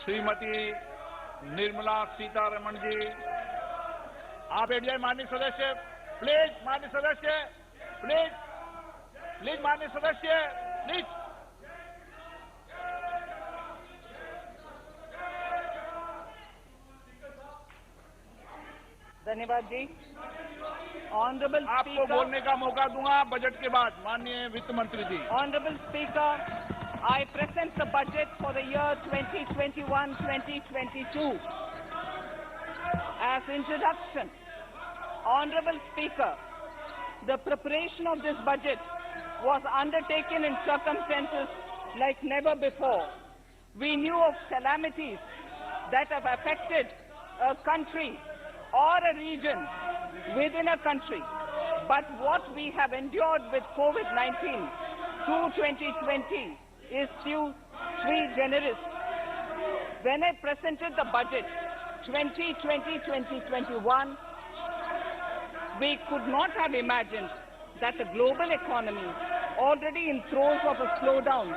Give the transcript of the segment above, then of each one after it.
श्रीमती निर्मला सीतारमण जी, आप बैठ जाए। माननीय सदस्य प्लीज, माननीय सदस्य प्लीज, प्लीज माननीय सदस्य प्लीज। धन्यवाद जी। ऑनरेबल आपको बोलने का मौका दूंगा बजट के बाद। माननीय वित्त मंत्री जी। Honourable speaker, I present the budget for the year 2021-2022. As introduction, Honorable Speaker, the preparation of this budget was undertaken in circumstances like never before. We knew of calamities that have affected a country or a region within a country. But what we have endured with COVID-19 through 2020 is sui generis. When I presented the budget 2020-2021, we could not have imagined that the global economy, already in throes of a slowdown,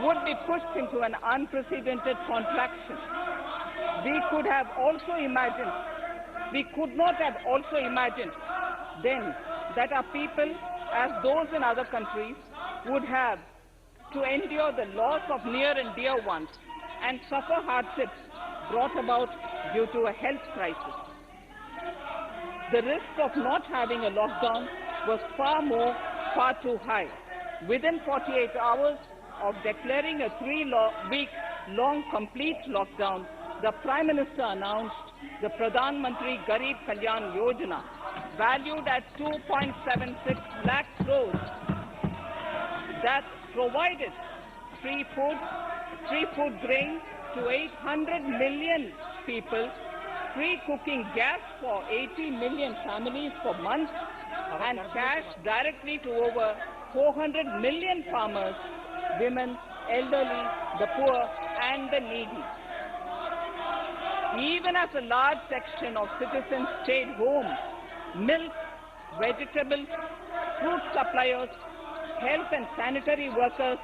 would be pushed into an unprecedented contraction. We could not have also imagined then that our people, as those in other countries, would have to endure the loss of near and dear ones and suffer hardships brought about due to a health crisis. The risk of not having a lockdown was far too high. Within 48 hours of declaring a 3-week-long complete lockdown, the Prime Minister announced the Pradhan Mantri Garib Kalyan Yojana, valued at 2.76 lakh crores, that provided free food grain to 800 million people, free cooking gas for 80 million families for months, and cash directly to over 400 million farmers, women, elderly, the poor and the needy. Even as a large section of citizens stayed home, milk, vegetables, fruit suppliers, health and sanitary workers,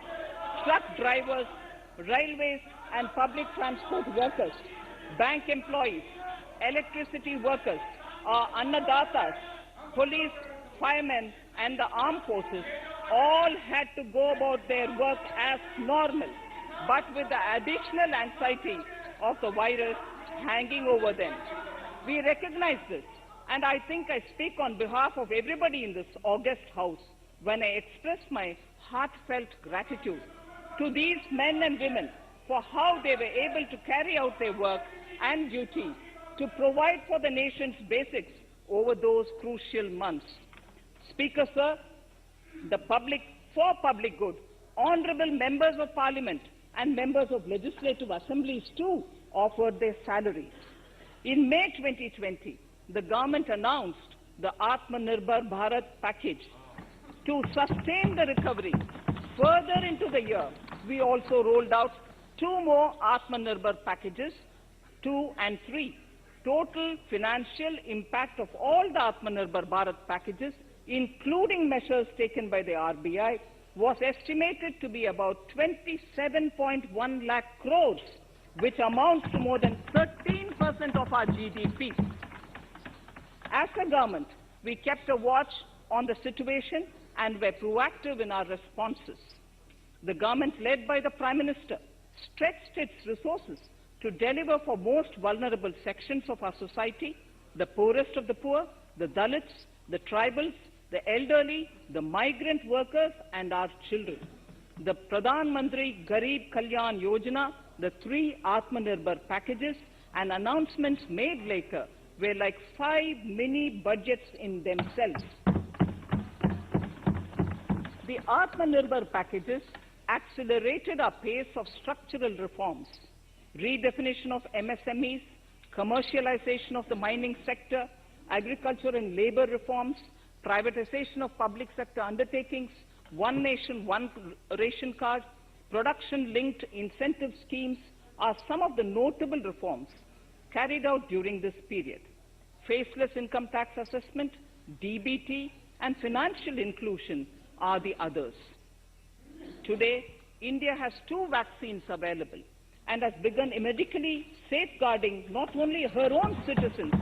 truck drivers, railways and public transport workers, bank employees, electricity workers, our annadatas, police, firemen and the armed forces all had to go about their work as normal, but with the additional anxiety of the virus hanging over them. We recognize this, and I think I speak on behalf of everybody in this august house when I express my heartfelt gratitude to these men and women for how they were able to carry out their work and duty to provide for the nation's basics over those crucial months. Speaker, sir, for public good, honorable members of parliament and members of legislative assemblies too offered their salaries. In May 2020, the government announced the Atmanirbhar Bharat package. To sustain the recovery further into the year, we also rolled out 2 more Atmanirbhar packages, 2 and 3. Total financial impact of all the Atmanirbhar Bharat packages, including measures taken by the RBI, was estimated to be about 27.1 lakh crores, which amounts to more than 13% of our GDP. As a government, we kept a watch on the situation and were proactive in our responses. The government, led by the Prime Minister, stretched its resources to deliver for most vulnerable sections of our society, the poorest of the poor, the Dalits, the tribals, the elderly, the migrant workers and our children. The Pradhan Mantri Garib Kalyan Yojana, the 3 Atmanirbhar packages and announcements made later were like 5 mini budgets in themselves. The Atmanirbhar packages accelerated our pace of structural reforms, redefinition of MSMEs, commercialization of the mining sector, agriculture and labor reforms, privatization of public sector undertakings, one nation, one ration card, production-linked incentive schemes are some of the notable reforms carried out during this period. Faceless income tax assessment, DBT, and financial inclusion are the others. Today, India has 2 vaccines available, and has begun medically safeguarding not only her own citizens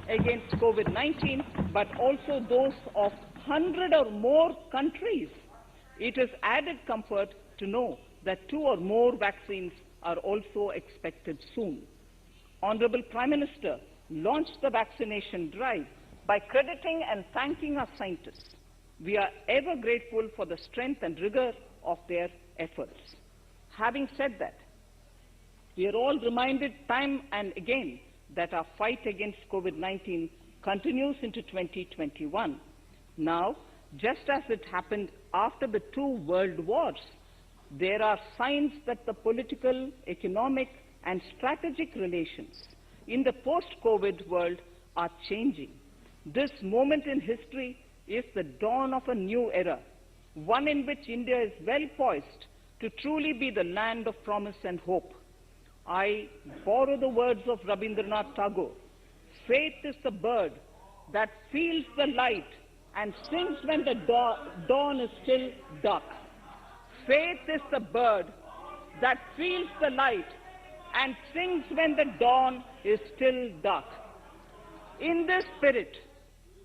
against COVID-19, but also those of 100 or more countries. It is added comfort to know that 2 or more vaccines are also expected soon. Honorable Prime Minister launched the vaccination drive by crediting and thanking our scientists. We are ever grateful for the strength and rigor of their efforts. Having said that, we are all reminded time and again that our fight against COVID-19 continues into 2021. Now, just as it happened after the 2 world wars, there are signs that the political, economic, and strategic relations in the post-COVID world are changing. This moment in history is the dawn of a new era, one in which India is well poised to truly be the land of promise and hope. I borrow the words of Rabindranath Tagore. Faith is the bird that feels the light and sings when the dawn is still dark. Faith is the bird that feels the light and sings when the dawn is still dark. In this spirit,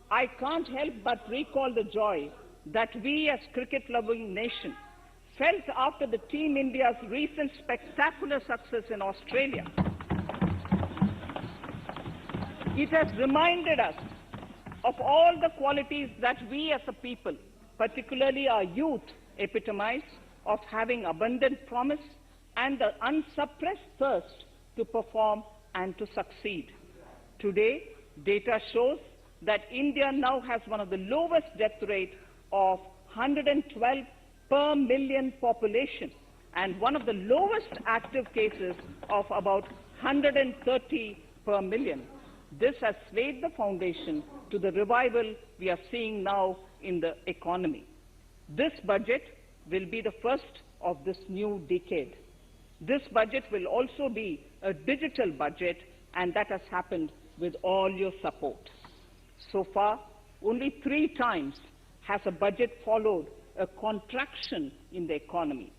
I can't help but recall the joy that we as cricket-loving nation felt after the Team India's recent spectacular success in Australia. It has reminded us of all the qualities that we as a people, particularly our youth, epitomize of having abundant promise and the unsuppressed thirst to perform and to succeed. Today, data shows that India now has one of the lowest death rate of 112 per million population and one of the lowest active cases of about 130 per million. This has laid the foundation to the revival we are seeing now in the economy. This budget will be the first of this new decade. This budget will also be a digital budget, and that has happened with all your support. So far, only 3 times has a budget followed a contraction in the economy.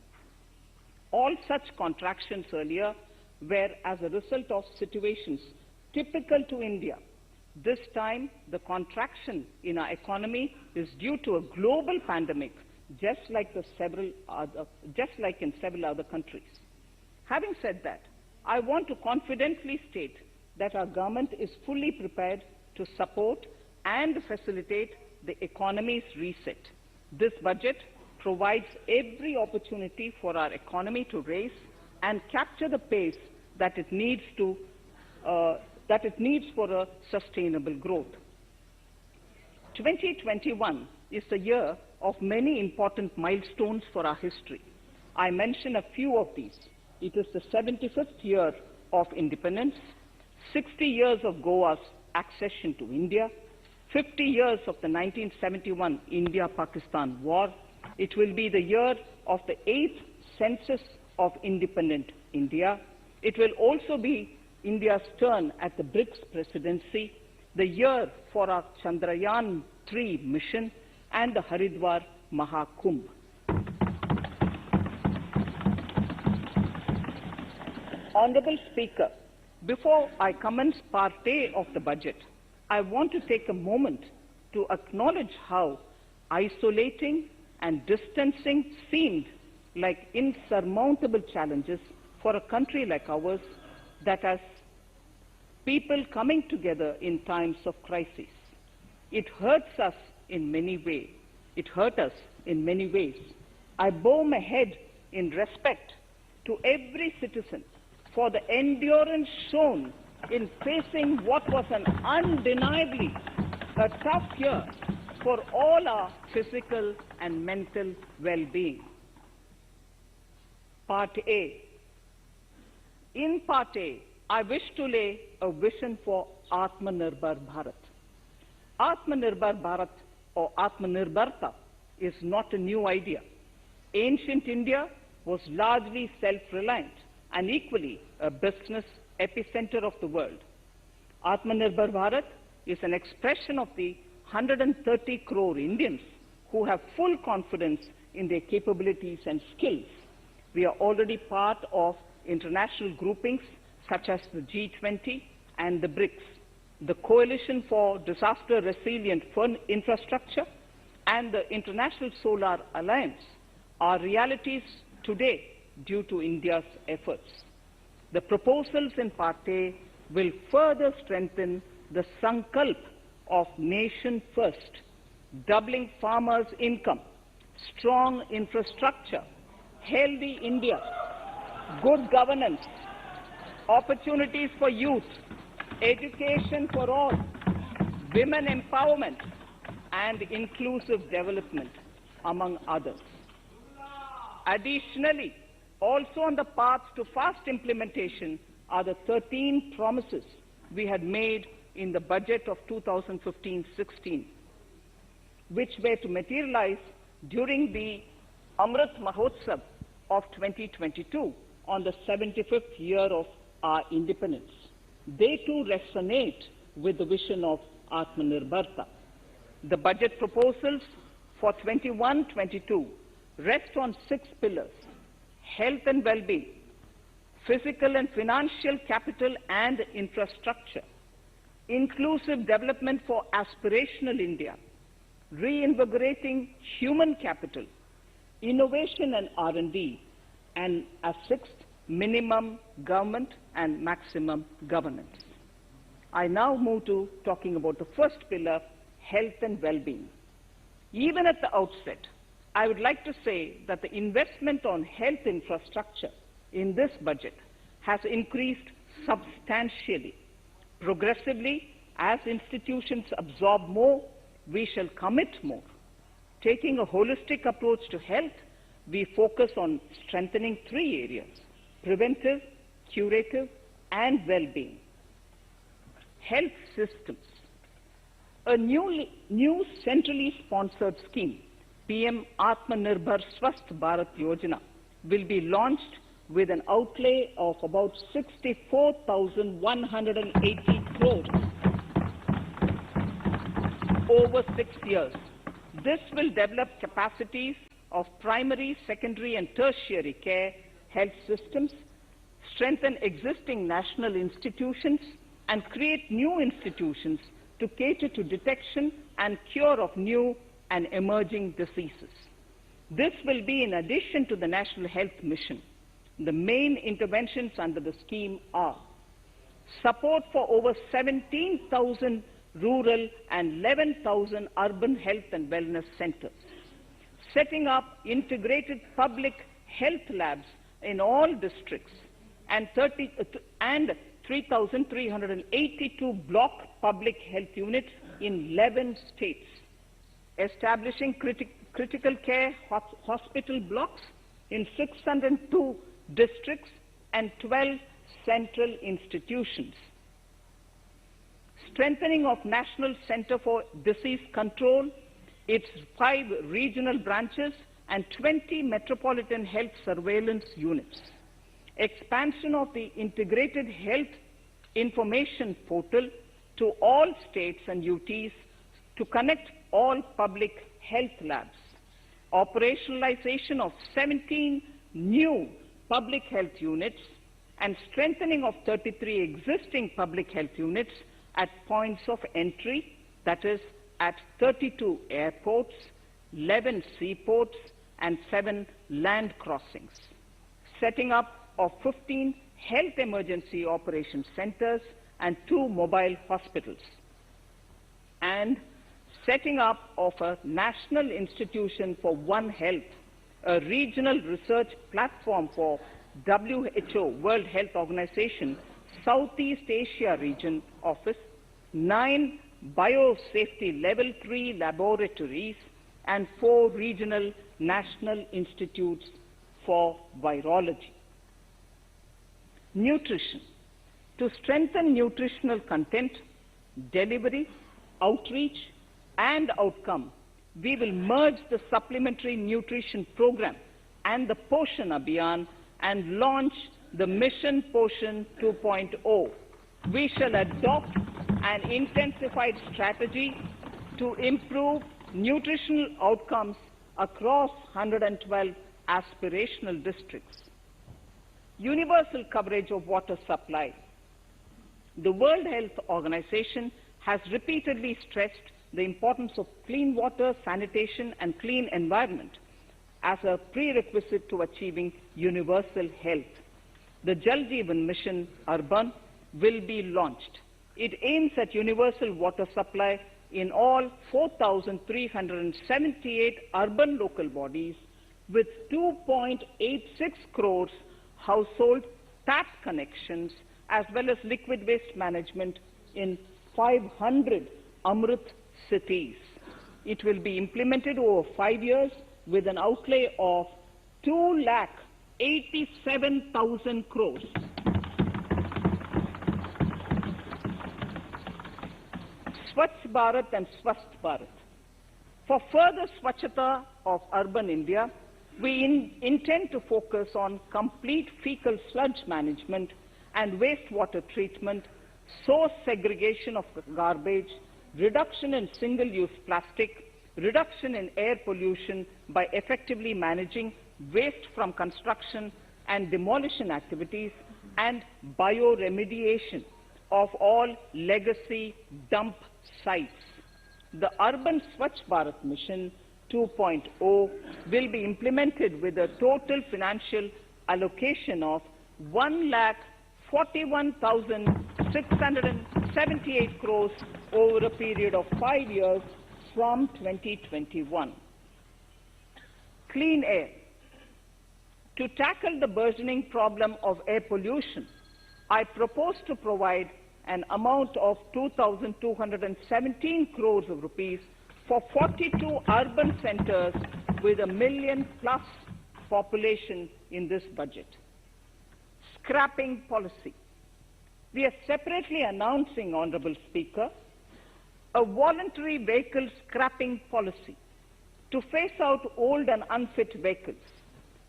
All such contractions earlier were as a result of situations typical to India. This time, the contraction in our economy is due to a global pandemic, just like in several other countries. Having said that, I want to confidently state that our government is fully prepared to support and facilitate the economy's reset. This budget provides every opportunity for our economy to raise and capture the pace that it needs for a sustainable growth. 2021 is the year of many important milestones for our history. I mention a few of these. It is the 75th year of independence, 60 years of Goa's accession to India, 50 years of the 1971 India-Pakistan War. It will be the year of the 8th census of independent India. It will also be India's turn at the BRICS presidency, the year for our Chandrayaan-3 mission, and the Haridwar Mahakumbh. Honorable Speaker, before I commence Part A of the budget, I want to take a moment to acknowledge how isolating and distancing seemed like insurmountable challenges for a country like ours that has people coming together in times of crisis. It hurts us in many ways. It hurt us in many ways. I bow my head in respect to every citizen for the endurance shown in facing what was an undeniably a tough year for all our physical and mental well-being. Part A. In Part A, I wish to lay a vision for Atmanirbhar Bharat. Atmanirbhar Bharat or Atmanirbharta is not a new idea. Ancient India was largely self-reliant and equally a business epicenter of the world. Atmanirbhar Bharat is an expression of the 130 crore Indians who have full confidence in their capabilities and skills. We are already part of international groupings such as the G20 and the BRICS, the Coalition for Disaster Resilient Infrastructure, and the International Solar Alliance are realities today due to India's efforts. The proposals in Part A will further strengthen the Sankalp of Nation First, doubling farmers' income, strong infrastructure, healthy India, good governance, opportunities for youth, education for all, women empowerment, and inclusive development, among others. Additionally, also on the path to fast implementation are the 13 promises we had made in the budget of 2015-16, which were to materialize during the Amrit Mahotsav of 2022 on the 75th year of our independence. They too resonate with the vision of Atmanirbharta. The budget proposals for 21-22 rest on 6 pillars: health and well-being, physical and financial capital and infrastructure, inclusive development for aspirational India, reinvigorating human capital, innovation and R&D, and as 6th, minimum government and maximum governance. I now move to talking about the first pillar, health and well-being. Even at the outset, I would like to say that the investment on health infrastructure in this budget has increased substantially. Progressively, as institutions absorb more, we shall commit more. Taking a holistic approach to health, we focus on strengthening 3 areas: preventive, curative, and well-being. Health systems. A new centrally sponsored scheme, PM Atmanirbhar Swasth Bharat Yojana, will be launched with an outlay of about 64,180 crores over 6 years. This will develop capacities of primary, secondary, and tertiary care health systems, strengthen existing national institutions, and create new institutions to cater to detection and cure of new and emerging diseases. This will be in addition to the National Health Mission. The main interventions under the scheme are support for over 17,000 rural and 11,000 urban health and wellness centers, setting up integrated public health labs in all districts, and 3,382 block public health units in 11 states, establishing critical care hospital blocks in 602 districts and 12 central institutions, strengthening of National Center for Disease Control, its 5 regional branches and 20 metropolitan health surveillance units, expansion of the integrated health information portal to all states and UTs to connect all public health labs, operationalization of 17 new public health units, and strengthening of 33 existing public health units at points of entry, that is, at 32 airports, 11 seaports, and 7 land crossings, setting up of 15 health emergency operations centers and 2 mobile hospitals, and setting up of a National Institution for One Health, a regional research platform for WHO, World Health Organization, Southeast Asia Region Office, 9 biosafety level 3 laboratories, and 4 regional national institutes for virology. Nutrition. To strengthen nutritional content, delivery, outreach, and outcome, we will merge the supplementary nutrition program and the Poshan Abhiyan and launch the Mission Poshan 2.0. We shall adopt an intensified strategy to improve nutritional outcomes across 112 aspirational districts. Universal coverage of water supply. The World Health Organization has repeatedly stressed the importance of clean water, sanitation, and clean environment as a prerequisite to achieving universal health. The Jal Jeevan Mission Urban will be launched. It aims at universal water supply in all 4,378 urban local bodies with 2.86 crores household tap connections, as well as liquid waste management in 500 Amrit cities. It will be implemented over 5 years with an outlay of 2,87,000 crores. Swachh Bharat and Swasth Bharat. For further Swachhata of urban India, we intend to focus on complete fecal sludge management and wastewater treatment, source segregation of garbage, reduction in single-use plastic, reduction in air pollution by effectively managing waste from construction and demolition activities, and bioremediation of all legacy dump sites. The Urban Swachh Bharat Mission 2.0 will be implemented with a total financial allocation of 1,41,678 crores over a period of 5 years from 2021. Clean air. To tackle the burgeoning problem of air pollution, I propose to provide an amount of 2,217 crores of rupees for 42 urban centers with a million-plus population in this budget. Scrapping policy. We are separately announcing, Honorable Speaker, a voluntary vehicle scrapping policy to phase out old and unfit vehicles.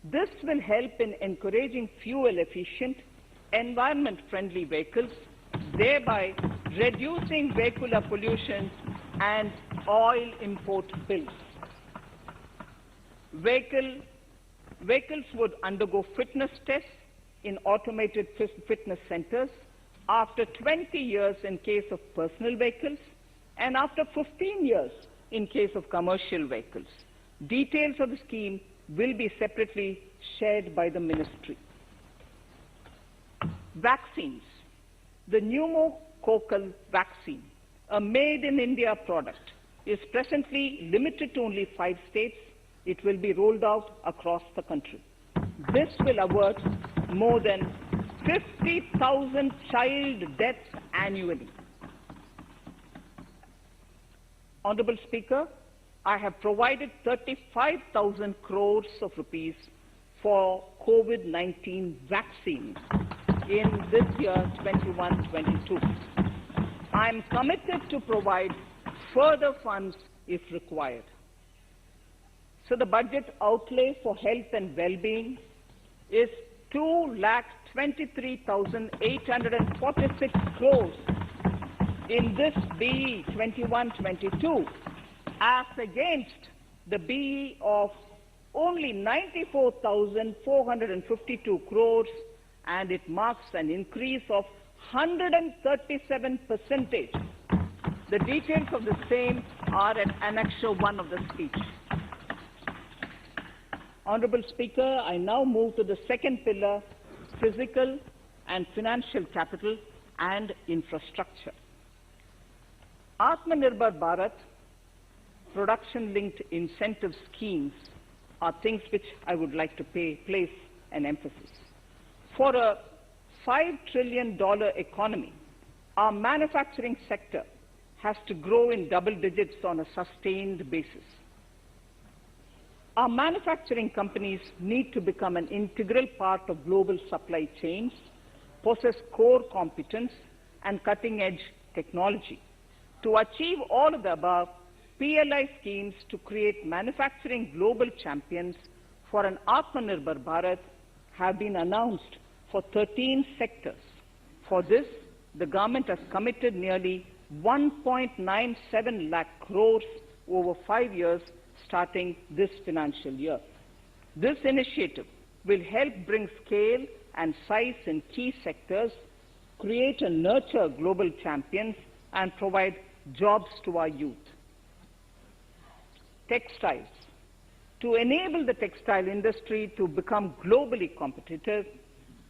This will help in encouraging fuel-efficient, environment-friendly vehicles, thereby reducing vehicular pollution and oil import bills. Vehicles would undergo fitness tests in automated fitness centers after 20 years in case of personal vehicles and after 15 years in case of commercial vehicles. Details of the scheme will be separately shared by the ministry. Vaccines. The pneumococcal vaccine, a made-in-India product, is presently limited to only 5 states. It will be rolled out across the country. This will avert more than 50,000 child deaths annually. Honorable Speaker, I have provided 35,000 crores of rupees for COVID-19 vaccines in this year 21-22. I am committed to provide further funds if required. So the budget outlay for health and well-being is 2,23,846 crores in this BE 21-22, as against the BE of only 94,452 crores, and it marks an increase of 137%. The details of the same are at Annexure 1 of the speech. Honorable Speaker, I now move to the second pillar, physical and financial capital and infrastructure. Atmanirbhar Bharat, production-linked incentive schemes are things which I would like to place an emphasis. For a $5 trillion economy, our manufacturing sector has to grow in double digits on a sustained basis. Our manufacturing companies need to become an integral part of global supply chains, possess core competence and cutting-edge technology. To achieve all of the above, PLI schemes to create manufacturing global champions for an Atmanirbhar Bharat have been announced for 13 sectors. For this, the government has committed nearly 1.97 lakh crores over 5 years starting this financial year. This initiative will help bring scale and size in key sectors, create and nurture global champions, and provide jobs to our youth. Textiles. To enable the textile industry to become globally competitive,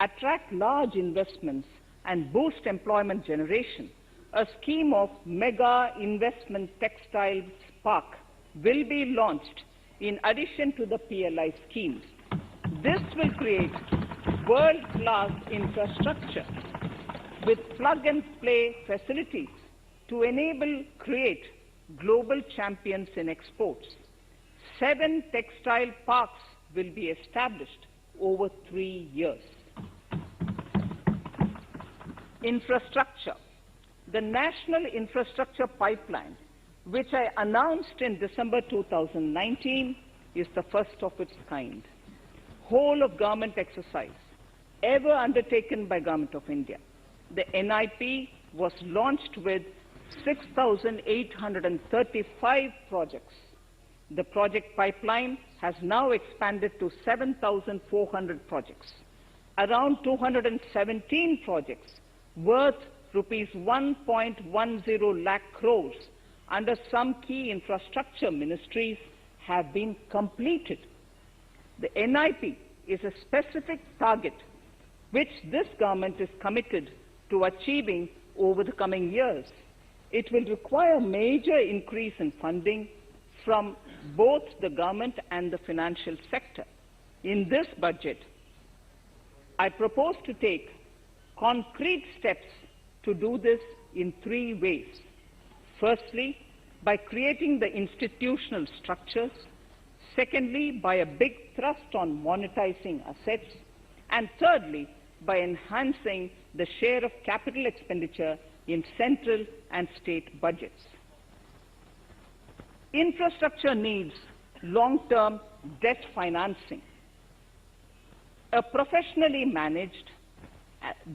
attract large investments, and boost employment generation, a scheme of mega investment textiles park will be launched in addition to the PLI schemes. This will create world-class infrastructure with plug-and-play facilities to create global champions in exports. 7 textile parks will be established over 3 years. Infrastructure. The National Infrastructure Pipeline, which I announced in December 2019, is the first of its kind. Whole of government exercise ever undertaken by Government of India. The NIP was launched with 6,835 projects. The project pipeline has now expanded to 7,400 projects. Around 217 projects worth rupees 1.10 lakh crores under some key infrastructure ministries have been completed. The NIP is a specific target which this government is committed to achieving over the coming years. It will require major increase in funding from both the government and the financial sector. In this budget, I propose to take concrete steps to do this in 3 ways. Firstly, by creating the institutional structures. Secondly, by a big thrust on monetizing assets. And thirdly, by enhancing the share of capital expenditure in central and state budgets. Infrastructure needs long-term debt financing. A professionally managed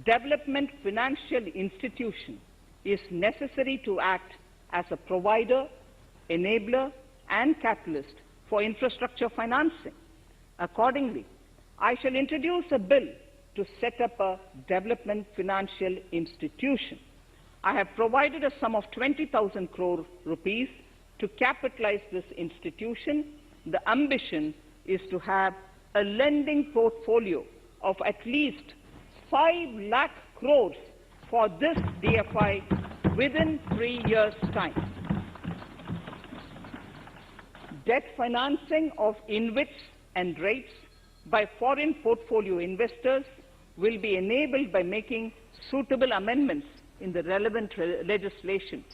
development financial institution is necessary to act as a provider, enabler, and catalyst for infrastructure financing. Accordingly, I shall introduce a bill to set up a development financial institution. I have provided a sum of 20,000 crore rupees to capitalize this institution. The ambition is to have a lending portfolio of at least 5 lakh crores for this DFI within 3 years' time. Debt financing of InvITs and REITs by foreign portfolio investors will be enabled by making suitable amendments in the relevant legislations.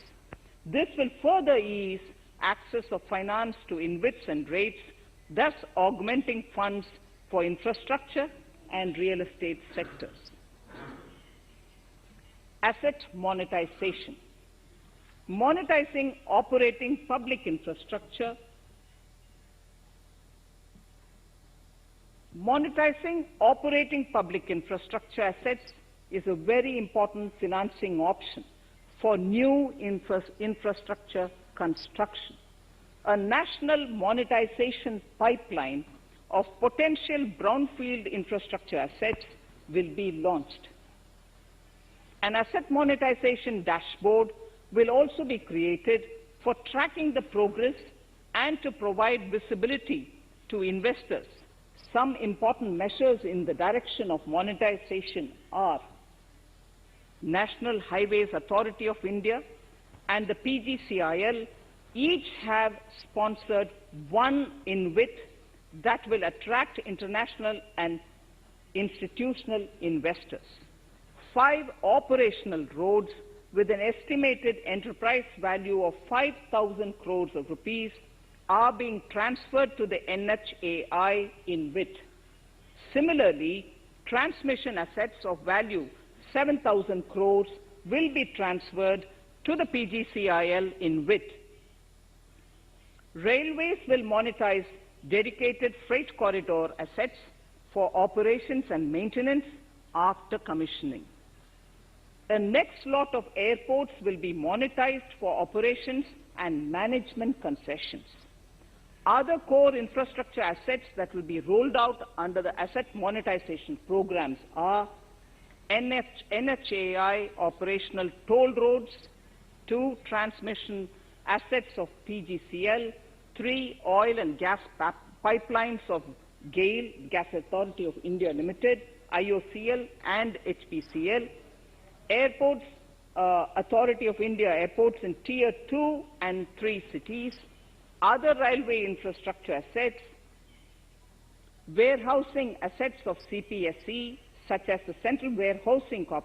This will further ease access of finance to InvITs and REITs, thus augmenting funds for infrastructure and real estate sectors. Asset monetization. Monetizing operating public infrastructure. Monetizing operating public infrastructure assets is a very important financing option for new infrastructure construction. A national monetization pipeline of potential brownfield infrastructure assets will be launched. An asset monetization dashboard will also be created for tracking the progress and to provide visibility to investors. Some important measures in the direction of monetization are National Highways Authority of India and the PGCIL each have sponsored one InvIT that will attract international and institutional investors. 5 operational roads with an estimated enterprise value of 5,000 crores of rupees are being transferred to the NHAI InvIT. Similarly, transmission assets of value 7,000 crores will be transferred to the PGCIL InvIT. Railways will monetize dedicated freight corridor assets for operations and maintenance after commissioning. The next lot of airports will be monetized for operations and management concessions. Other core infrastructure assets that will be rolled out under the asset monetization programs are NHAI operational toll roads, 2 transmission assets of PGCL, 3 oil and gas pipelines of GAIL, Gas Authority of India Limited, IOCL and HPCL, airports, Authority of India airports in Tier 2 and 3 cities, other railway infrastructure assets, warehousing assets of CPSE, such as the Central Warehousing Corporation,